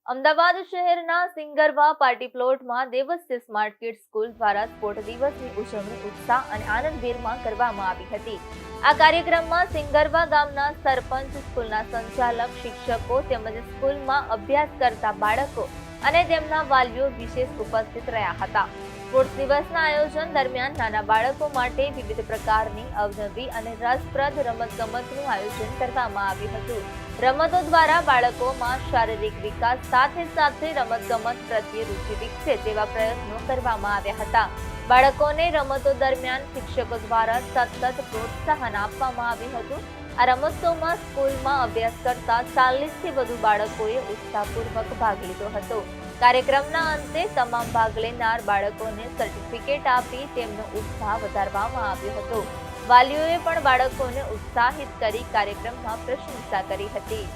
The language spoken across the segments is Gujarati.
અમદાવાદ શહેરના સિંગરવા પાર્ટી પ્લોટમાં દેવસ્ય સ્માર્ટ કિડ્સ સ્કૂલ દ્વારા સ્પોર્ટ દિવસની ઉજવણી ઉત્સાહ અને આનંદભેરમાં કરવામાં આવી હતી। આ કાર્યક્રમમાં સિંગરવા ગામના સરપંચ, સ્કૂલના સંચાલક, શિક્ષકો તેમજ સ્કૂલમાં અભ્યાસ કરતા બાળકો અને તેમના વાલીઓ વિશેષ ઉપસ્થિત રહ્યા હતા। સ્પોર્ટ્સ દિવસના આયોજન દરમિયાન નાના બાળકો માટે વિવિધ પ્રકારની અવનવી અને રસપ્રદ રમતગમતનું આયોજન કરવામાં આવ્યું હતું। રમતો દ્વારા બાળકોમાં શારીરિક વિકાસ સાથે સાથે રમતગમત પ્રત્યે રુચિ વિકસે તેવા પ્રયત્નો કરવામાં આવ્યા હતા। બાળકોને રમતો દરમિયાન શિક્ષકો દ્વારા સતત પ્રોત્સાહન આપવામાં આવ્યું હતું। આ રમતોમાં સ્કૂલમાં અભ્યાસ કરતા 40થી વધુ બાળકોએ ઉત્સાહપૂર્વક ભાગ લીધો હતો। કાર્યક્રમના અંતે તમામ ભાગ લેનાર બાળકોને સર્ટિફિકેટ આપી તેમનો ઉત્સાહ વધારવામાં આવ્યો હતો। વાલીઓએ પણ બાળકોને ઉત્સાહિત કરી કાર્યક્રમમાં પ્રશંસા કરી હતી।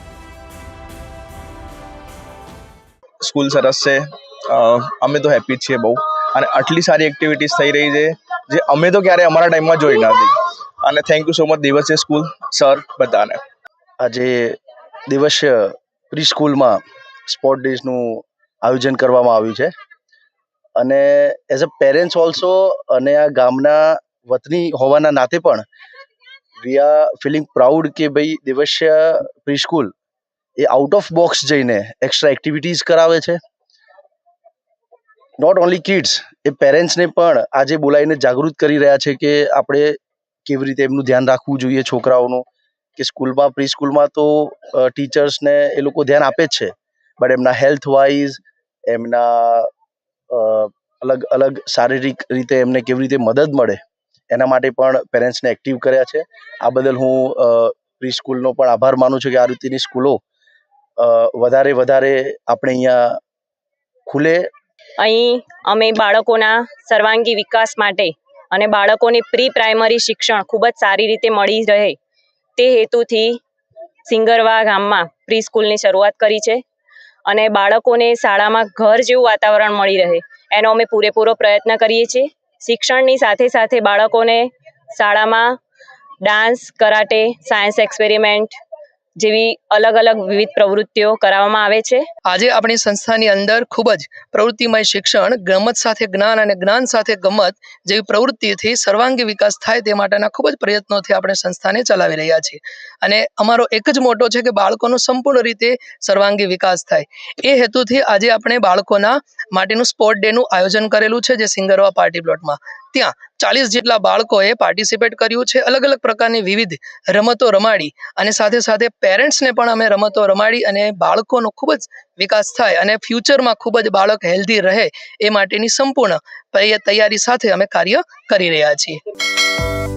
સ્કૂલ સરસ છે, અમે તો હેપી છીએ બહુ, અને આટલી સારી એક્ટિવિટીઝ થઈ રહી છે જે અમે તો ક્યારે અમારા ટાઈમમાં જોઈ નથી। અને thank you so much Divasya school sir બધાને। આજે દિવસ્ય પ્રી સ્કૂલમાં સ્પોર્ટ ડેઝનું આયોજન કરવામાં આવ્યું છે, અને એઝ અ પેરેન્ટ્સ ઓલ્સો અને આ ગામના વતની હોવાના નાતે પણ વી આર ફિલિંગ પ્રાઉડ કે ભાઈ દિવસ્ય પ્રી સ્કૂલ એ આઉટ ઓફ બોક્સ જઈને એક્સ્ટ્રા એક્ટિવિટીઝ કરાવે છે। નોટ ઓનલી કિડ્સ, એ પેરેન્ટ્સને પણ આજે બોલાવીને જાગૃત કરી રહ્યા છે કે આપણે કેવી રીતે એમનું ધ્યાન રાખવું જોઈએ છોકરાઓનું, કે સ્કૂલમાં પ્રી સ્કૂલમાં તો ટીચર્સને એ લોકો ધ્યાન આપે જ છે, બટ એમના હેલ્થ વાઇઝ, એમના અલગ અલગ શારીરિક રીતે એમને કેવી રીતે મદદ મળે એના માટે પણ પેરેન્ટ્સને એક્ટિવ કર્યા છે। આ બદલ હું પ્રી સ્કૂલનો પણ આભાર માનું છું કે આ રીતની સ્કૂલો વધારે આપણે અહીંયા ખુલે। અહીં અમે બાળકોના સર્વાંગી વિકાસ માટે અને બાળકોને પ્રી પ્રાઇમરી શિક્ષણ ખૂબ જ સારી રીતે મળી રહે તે હેતુથી સિંગરવા ગામમાં પ્રી સ્કૂલની શરૂઆત કરી છે, અને બાળકોને શાળામાં ઘર જેવું વાતાવરણ મળી રહે એનો અમે પૂરેપૂરો પ્રયત્ન કરીએ છીએ। શિક્ષણની સાથે સાથે બાળકોને શાળામાં ડાન્સ, કરાટે, સાયન્સ એક્સપેરિમેન્ટ જેવી અલગ અલગ વિવિધ પ્રવૃત્તિઓ કરાવવામાં આવે છે। આજે આપણી સંસ્થાની અંદર ખૂબ જ પ્રવૃત્તિમય શિક્ષણ, ગમત સાથે જ્ઞાન અને જ્ઞાન સાથે ગમત જેવી પ્રવૃત્તિથી સર્વાંગી વિકાસ થાય તે માટેના ખૂબ જ પ્રયત્નોથી આપણે સંસ્થાને ચલાવી રહ્યા છીએ, અને અમારો એક જ મોટો છે કે બાળકોનો સંપૂર્ણ રીતે સર્વાંગી વિકાસ થાય। એ હેતુથી આજે આપણે બાળકોના માટેનું સ્પોર્ટ ડેનું આયોજન કરેલું છે, જે સિંગરવા પાર્ટી પ્લોટમાં ત્યાં 40 જેટલા બાળકોએ પાર્ટિસિપેટ કર્યું છે। અલગ અલગ પ્રકારની વિવિધ રમતો રમાડી અને સાથે સાથે પેરેન્ટ્સને પણ અમે રમતો રમાડી અને બાળકોનો ખૂબ જ વિકાસ થાય અને ફ્યુચરમાં ખૂબ જ બાળક હેલ્ધી રહે એ માટેની સંપૂર્ણ તૈયારી સાથે અમે કાર્ય કરી રહ્યા છીએ।